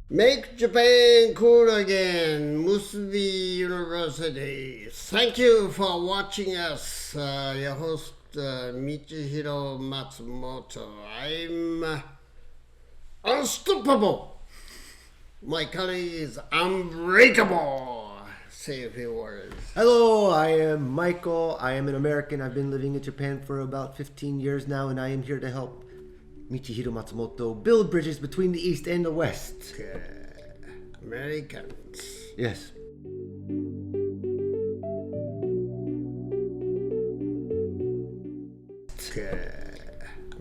Make Japan cool again, Musubi University. Thank you for watching us. Your host, Michihiro Matsumoto. I'm unstoppable. My colleague is unbreakable. Say a few words. Hello, I am Michael. I am an American. I've been living in Japan for about 15 years now, and I am here to help Michihiro Matsumoto build bridges between the East and the West. Americans. Yes.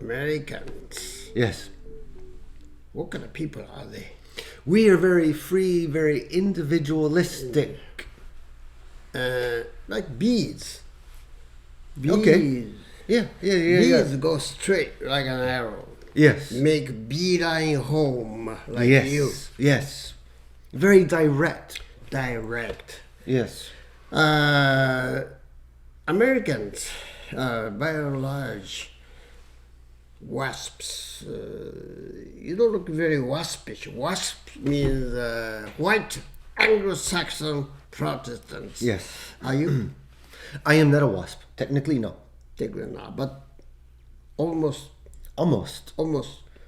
Americans. Yes. What kind of people are they? We are very free, very individualistic. Like bees. Okay. Yeah. Bees go straight like an arrow. Yes. Make beeline home like you. Yes. Very direct. Direct. Yes. Americans, by and large, wasps. You don't look very waspish. Wasp means white Anglo-Saxon Protestants. Yes. Are you? I am not a wasp. Technically, no. Technically not, but almost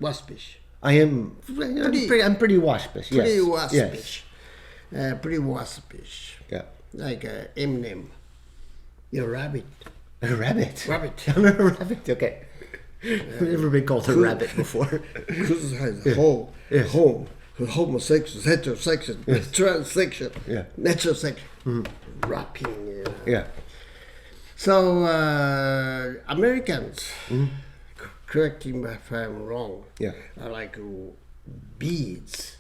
waspish. I am. I'm pretty waspish. Yes. Pretty waspish. Yes. Pretty waspish. Yeah. Like Eminem. You're a rabbit. A rabbit. Rabbit. I'm a rabbit. Okay. I've never been called a rabbit before. Because it has home, homosexual, heterosexual, transsexual, natural sex, rapping. Yeah. So Americans, correct me if I'm wrong. Yeah. Are like beads.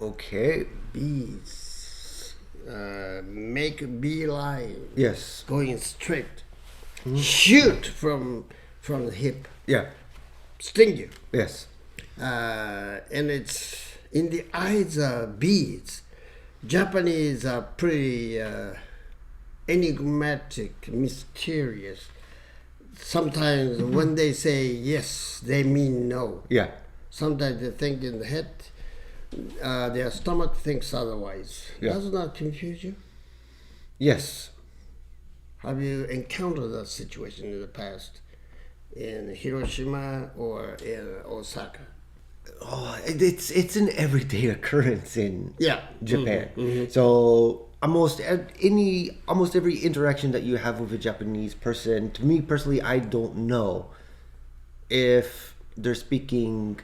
Okay. Beads. Make a beeline. Yes. Going straight. Shoot from the hip. Yeah. Sting you. Yes. And it's in the eyes of beads. Japanese are pretty enigmatic, mysterious. Sometimes when they say yes, they mean no. Yeah. Sometimes they think in the head, their stomach thinks otherwise. Yeah. Does not confuse you? Yes. Have you encountered that situation in the past in Hiroshima or in Osaka? Oh, it's an everyday occurrence in Japan. Mm-hmm. So almost every interaction that you have with a Japanese person, to me personally, I don't know if they're speaking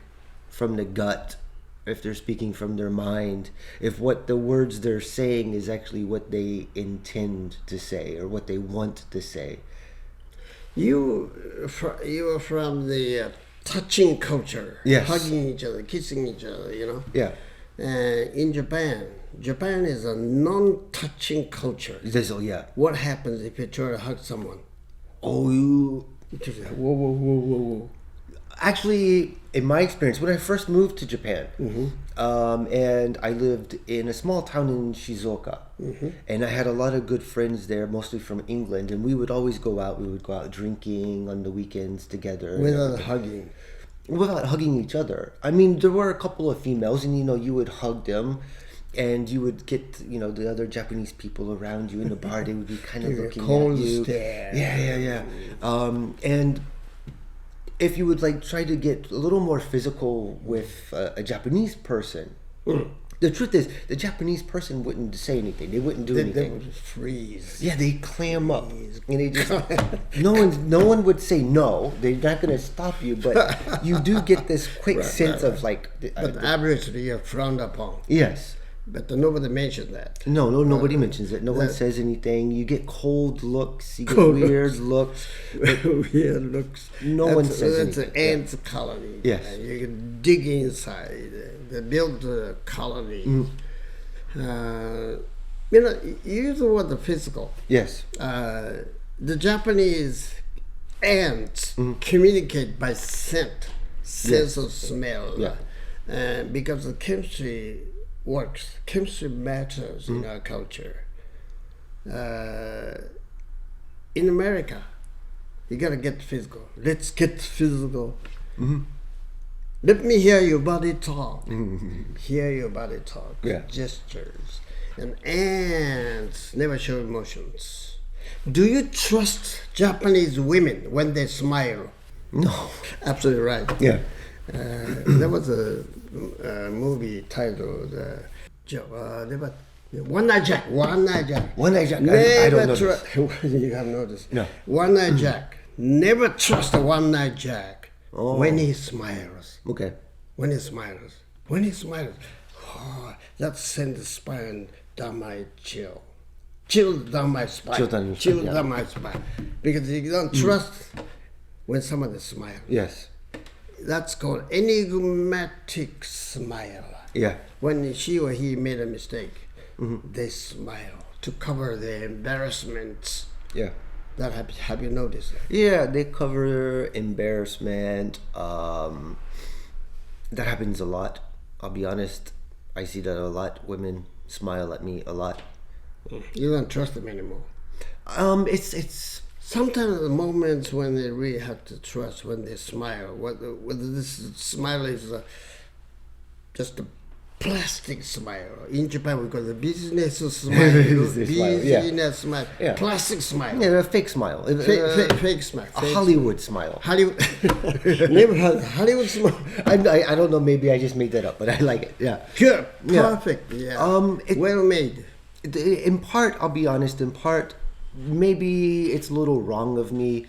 from the gut, if they're speaking from their mind, if what the words they're saying is actually what they intend to say or what they want to say. You are from the touching culture, yes. Hugging each other, kissing each other, you know. Yeah. In Japan is a non-touching culture. Yeah. What happens if you try to hug someone? Oh, you. Whoa. Actually, in my experience, when I first moved to Japan, and I lived in a small town in Shizuoka, and I had a lot of good friends there, mostly from England, and we would always go out. We would go out drinking on the weekends together. Without hugging. Without hugging each other. I mean, there were a couple of females, and you would hug them, and you would get the other Japanese people around you in the bar. They would be kind of looking at you. Stare. Yeah. And if you would try to get a little more physical with a Japanese person, the truth is the Japanese person wouldn't say anything. They wouldn't do anything. They would just freeze. Yeah, they clam up, and they just no one would say no. They're not going to stop you, but you do get this quick sense of But averagely, you're frowned upon. Yes. But nobody mentioned that. No, nobody mentions it. No one says anything. You get cold looks. You get weird looks. Weird looks. No one says anything. That's an ant colony. Yes. You can dig inside. They build a colony. You use the word physical. Yes. The Japanese ants communicate by scent, sense of smell. Yeah. Because the chemistry works. Chemistry matters in our culture. In America, you gotta get physical. Let's get physical. Let me hear your body talk. Hear your body talk. Yeah. Gestures. And ants never show emotions. Do you trust Japanese women when they smile? No. Absolutely right. Yeah. There was a movie titled One Night Jack. One Night Jack. One Night Jack. I Never don't know. You have noticed. No. One Night Jack. Never trust a One Night Jack when he smiles. Okay. When he smiles. Oh, that sends the spine down my chill. Chill down my spine. Chill Down my spine. Because you don't trust when someone is smiling. Yes. That's called enigmatic smile. Yeah. When she or he made a mistake, they smile to cover their embarrassments. Yeah. That have you noticed that? Yeah, they cover embarrassment. That happens a lot. I'll be honest. I see that a lot. Women smile at me a lot. You don't trust them anymore. It's Sometimes the moments when they really have to trust when they smile, whether this smile is just a plastic smile. In Japan we call it business smile, business smile, Yeah. plastic smile, yeah, a fake smile. fake smile, A Hollywood smile. Hollywood. Never had Hollywood smile. I don't know. Maybe I just made that up, but I like it. Yeah. Good, Yeah. perfect. Yeah. Well made. In part, I'll be honest. In part, maybe it's a little wrong of me,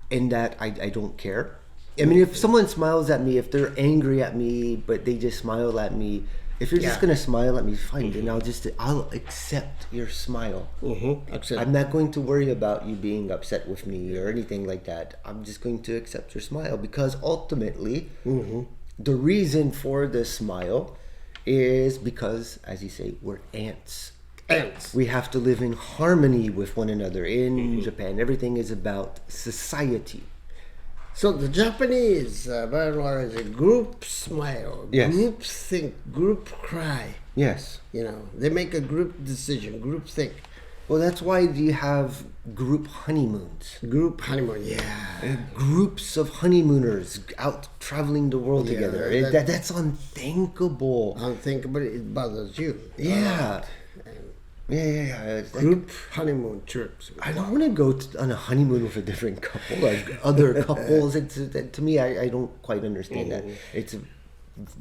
in that I don't care. I mean, if someone smiles at me, if they're angry at me, but they just smile at me, if you're just Yeah. gonna smile at me, fine. Then I'll accept your smile. Accept. I'm not going to worry about you being upset with me or anything like that. I'm just going to accept your smile, because ultimately, the reason for this smile is because, as you say, we're ants. Ants. We have to live in harmony with one another. In Japan, everything is about society. So the Japanese, by and large, a group smile, Yes. group think, group cry. Yes. You know, they make a group decision, group think, Well, that's why you have group honeymoons. group honeymoon. Yeah. Groups of honeymooners out traveling the world Yeah, together. That's unthinkable. Unthinkable. It bothers you. Yeah. Yeah. It's like, Group honeymoon trips. I don't want to go on a honeymoon with a different couple, like other couples. To me, I don't quite understand that. It's a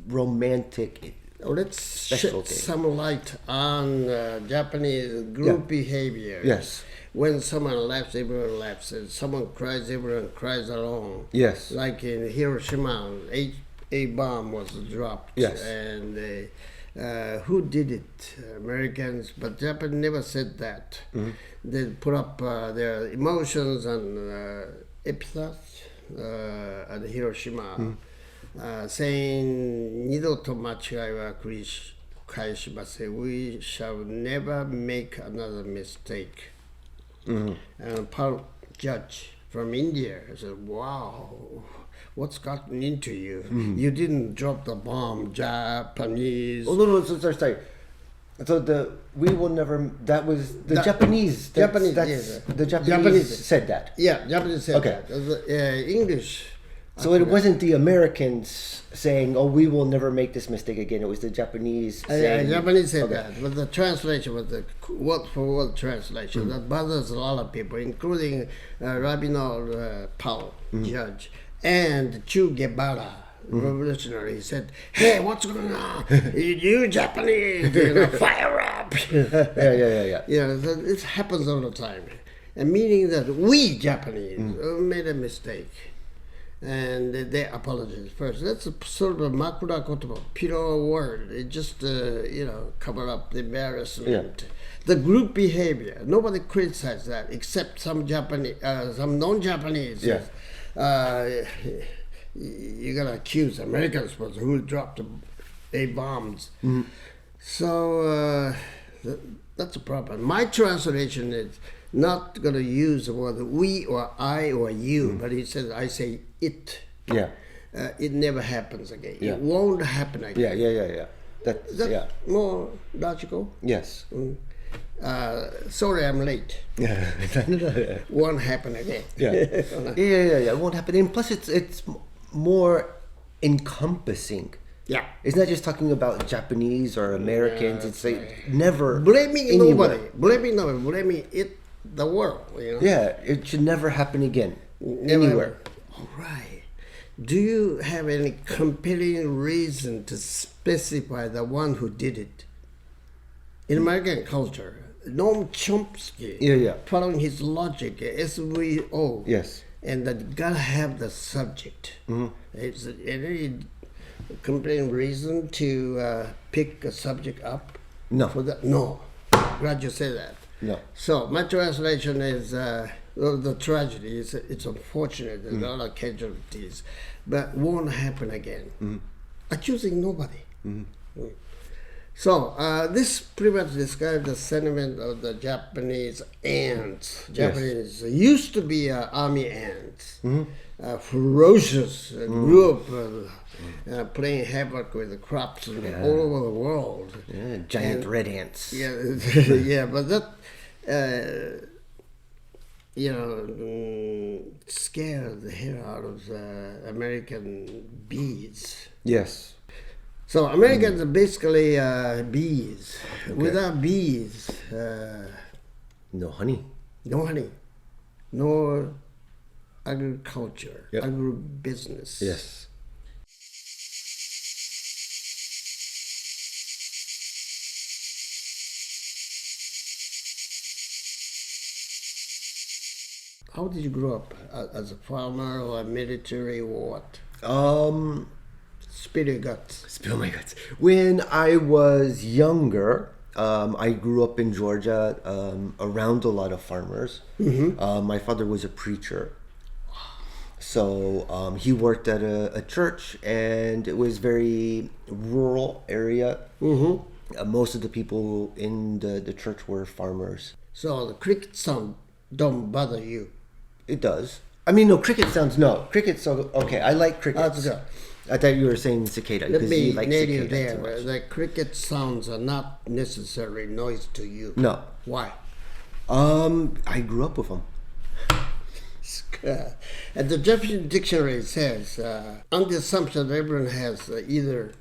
romantic. Let's Special shed thing. some light on Japanese group behavior. Yes. When someone laughs, everyone laughs. And someone cries, everyone cries along. Yes. Like in Hiroshima, a bomb was dropped. Yes. And who did it? Americans. But Japan never said that. They put up their emotions and epithets at Hiroshima. Saying 二度と間違いは繰り返しません. We shall never make another mistake. And a judge from India said, wow, what's gotten into you? You didn't drop the bomb, Japanese. Oh, no, sorry. So we will never. That was the Japanese. Japanese, That's, yes. The Japanese said that. Yeah, Japanese said Okay. that. English. So it wasn't the Americans saying, "Oh, we will never make this mistake again." It was the Japanese saying. Japanese said Okay. that, but the translation was the word-for-word translation that bothers a lot of people, including Rabino Paul, judge, and Che Guevara, revolutionary. He said, "Hey, what's going on? You Japanese, fire up!" Yeah. Yeah, so it happens all the time, and meaning that we Japanese made a mistake. And they apologize first. That's a sort of a makura kotoba, pure word. It just, cover up the embarrassment. Yeah. The group behavior. Nobody criticizes that except some Japanese, some non-Japanese. Yeah. You gotta accuse Americans who dropped a bombs. So that's a problem. My translation is not going to use the word we or I or you, but he says, I say it. Yeah. It never happens again. Yeah. It won't happen again. Yeah. That's more logical. Yes. Sorry, I'm late. Yeah. Won't happen again. Yeah. It won't happen. And plus, it's more encompassing. Yeah. It's not just talking about Japanese or Americans. It's like never Blaming anywhere. nobody, blaming the world. Yeah, it should never happen again. Never Anywhere. All right. Do you have any compelling reason to specify the one who did it? In American culture, Noam Chomsky, following his logic, SVO, Yes. and that you gotta have the subject. Is there any compelling reason to pick a subject up? No. For that? No. Glad you said that. No. So my translation is the tragedy. It's unfortunate. There's a lot of casualties, but won't happen again. Accusing nobody. So this pretty much describes the sentiment of the Japanese ants. Japanese used to be army ants, ferocious group playing havoc with the crops all over the world. Yeah, giant red ants. Yeah, yeah, but that scared the hell out of the American bees. Yes. So Americans are basically bees. Okay. Without bees, no honey. No honey, no agriculture, agribusiness. Yes. How did you grow up? As a farmer or a military or what? Spill your guts. Spill my guts. When I was younger, I grew up in Georgia around a lot of farmers. My father was a preacher. So he worked at a church, and it was very rural area. Most of the people in the church were farmers. So the cricket sound don't bother you? It does. I mean, no, cricket sounds, no. Cricket's okay. I like crickets. That's good. I thought you were saying cicada. Let me like native there. The cricket sounds are not necessarily noise to you. No. Why? I grew up with them. And the Japanese dictionary says, on the assumption that everyone has either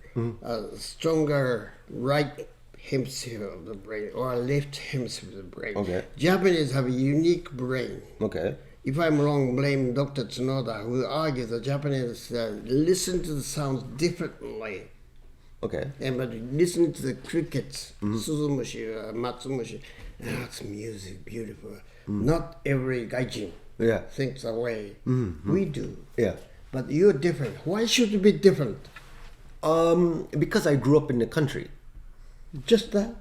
a stronger right hemisphere of the brain or a left hemisphere of the brain. Okay. Japanese have a unique brain. Okay. If I'm wrong, blame Dr. Tsunoda, who argues that Japanese listen to the sounds differently. Okay. And but listening to the crickets, Suzumushi, Matsumushi, that's music, beautiful. Not every gaijin thinks that way. We do. Yeah. But you're different. Why should you be different? Because I grew up in the country. Just that?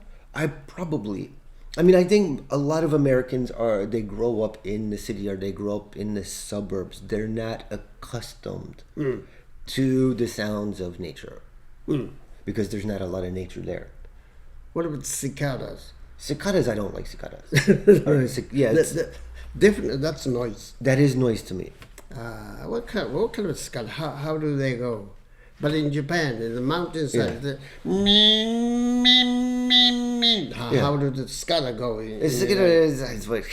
I mean, I think a lot of Americans they grow up in the city or they grow up in the suburbs. They're not accustomed to the sounds of nature because there's not a lot of nature there. What about cicadas? Cicadas, I don't like cicadas. Different. That's noise. That is noise to me. What kind of cicada? How do they go? But in Japan, in the mountainside, how do the cicada go? The cicada is like...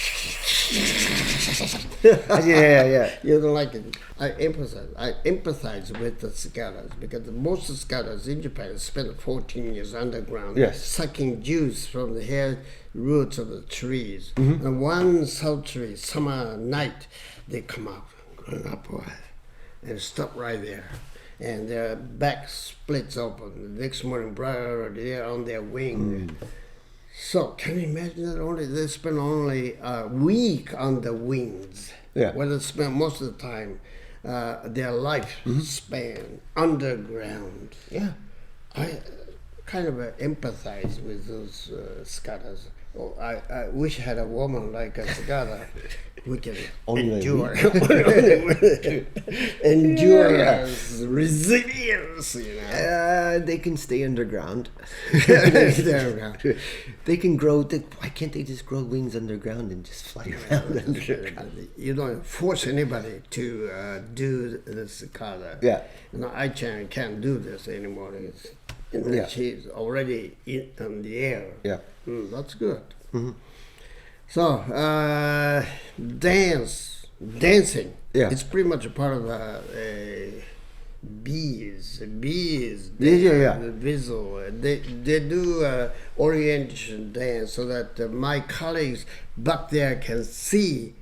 yeah. You don't like it. I empathize with the cicadas because most of the cicadas in Japan spent 14 years underground, sucking juice from the hair roots of the trees. And one sultry summer night, they come up, going upward, and stop right there. And their back splits open. The next morning, they're on their wing. So can you imagine that they spend only a week on the wings? Yeah. Where they spend most of the time their life span underground. Yeah. I kind of empathize with those cicadas. Oh, I wish I had a woman like a cicada. We can endure resilience. They can stay underground. They can grow. Why can't they just grow wings underground and just fly around underground? You don't force anybody to do the cicada. Yeah. I can't do this anymore. She's already in the air. Yeah. That's good. So, dancing. Yeah. It's pretty much a part of bees. Yeah. Visual. They do orientation dance so that my colleagues back there can see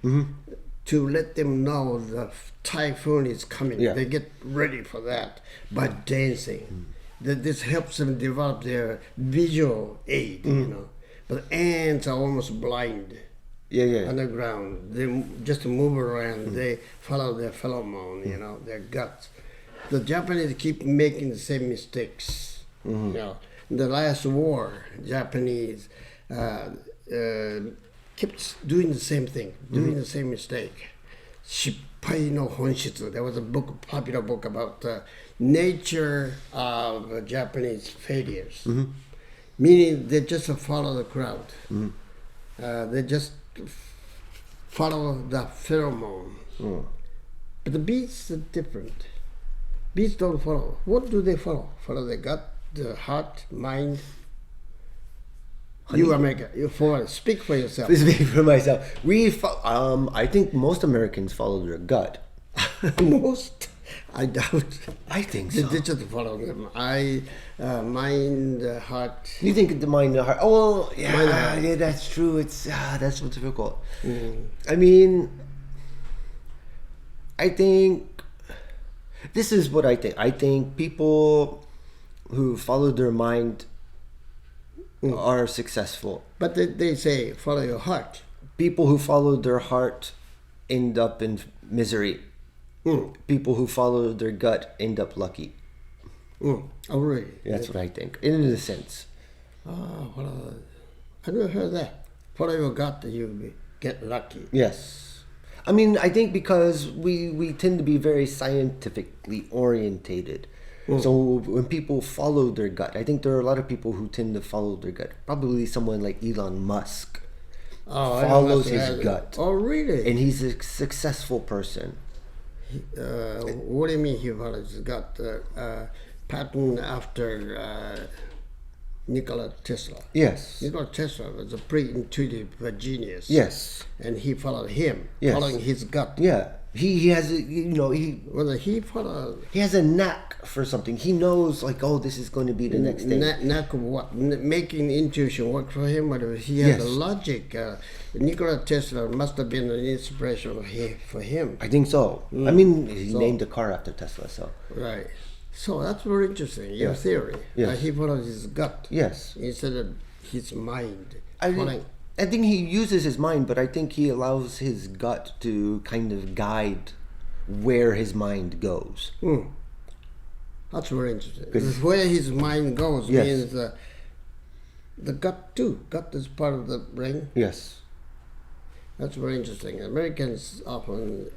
to let them know the typhoon is coming. Yeah. They get ready for that by dancing. This helps them develop their visual aid, you know. But ants are almost blind. Underground. They just move around. They follow their pheromone, you know, their guts. The Japanese keep making the same mistakes. You know, in the last war, Japanese kept doing the same thing, doing the same mistake. Shippai no Honshitsu. There was a book, popular book about nature of Japanese failures. Meaning they just follow the crowd. They just follow the pheromone. But the bees are different. Bees don't follow. What do they follow? Follow the gut, the heart, mind. You American, you follow. Speak for yourself. Speak for myself. I think most Americans follow their gut. Most? I doubt. I think so. They just follow them. Mind, heart. You think the mind and the heart? Oh, well, yeah, that's true. It's that's so difficult. I mean, I think this is what I think. I think people who follow their mind are successful. But they say follow your heart. People who follow their heart end up in misery. People who follow their gut end up lucky. Oh, really? That's what I think, in a sense. I never heard that. Follow your gut, you get lucky. Yes. I mean, I think because we tend to be very scientifically orientated. So when people follow their gut, I think there are a lot of people who tend to follow their gut. Probably someone like Elon Musk follows his gut. Oh, really? And he's a successful person. What do you mean he follows his gut? Pattern after Nikola Tesla. Yes. Nikola Tesla was a pre-intuitive genius. Yes. And he followed him, following his gut. Yeah. He has a, he has a knack for something. He knows, like, oh, this is going to be the next thing. Knack of what? Making intuition work for him. Whatever. He had a logic. Nikola Tesla must have been an inspiration for him. I think so. I mean, he named the car after Tesla, so. Right. So that's very interesting. Your theory. Yes. He followed his gut. Yes. Instead of his mind. I think he uses his mind, but I think he allows his gut to kind of guide where his mind goes. That's very interesting. Because where his mind goes means the gut too. Gut is part of the brain. Yes. That's very interesting. Americans often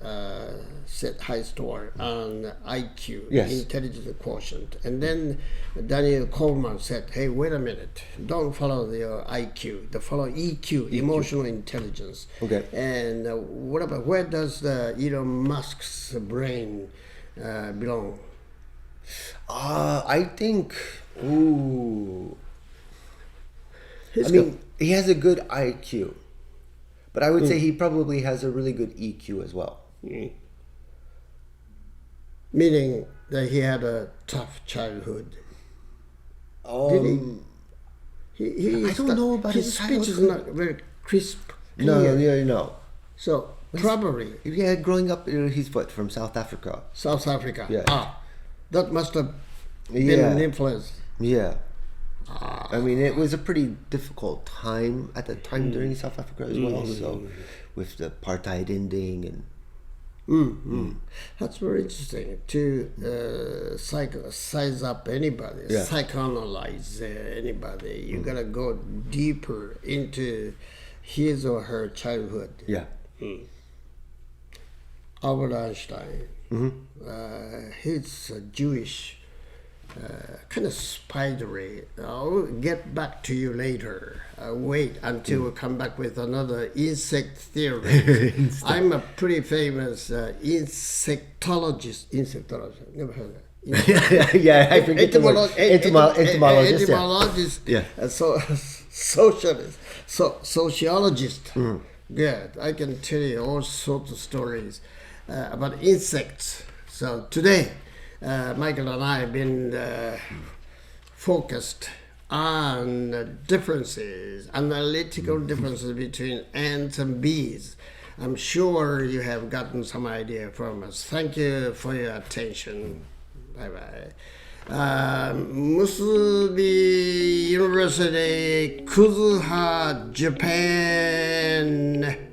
set high store on IQ, intelligence quotient. And then Daniel Goleman said, hey, wait a minute. Don't follow your IQ. Follow EQ, emotional intelligence. Okay. And where does Elon Musk's brain belong? I think, he has a good IQ. But I would say he probably has a really good EQ as well. Meaning that he had a tough childhood. Did he? I don't know about his speech is not very crisp. No. So probably. Yeah, growing up, he's from South Africa. South Africa. Yeah. That must have been an influence. Yeah. I mean, it was a pretty difficult time at the time during South Africa as well. So, with the apartheid ending and that's very interesting to size up anybody, psychoanalyze anybody. You gotta go deeper into his or her childhood. Yeah. Albert Einstein. He's a Jewish. Kind of spidery. I'll get back to you later. Wait until we come back with another insect theory. I'm a pretty famous insectologist. Never heard that. Yeah, I forget the word. Entomologist. Entomologist. Yeah. Sociologist. Good. I can tell you all sorts of stories about insects. So today, Michael and I have been focused on differences, analytical differences between ants and bees. I'm sure you have gotten some idea from us. Thank you for your attention. Bye-bye. Musubi University, Kuzuha, Japan.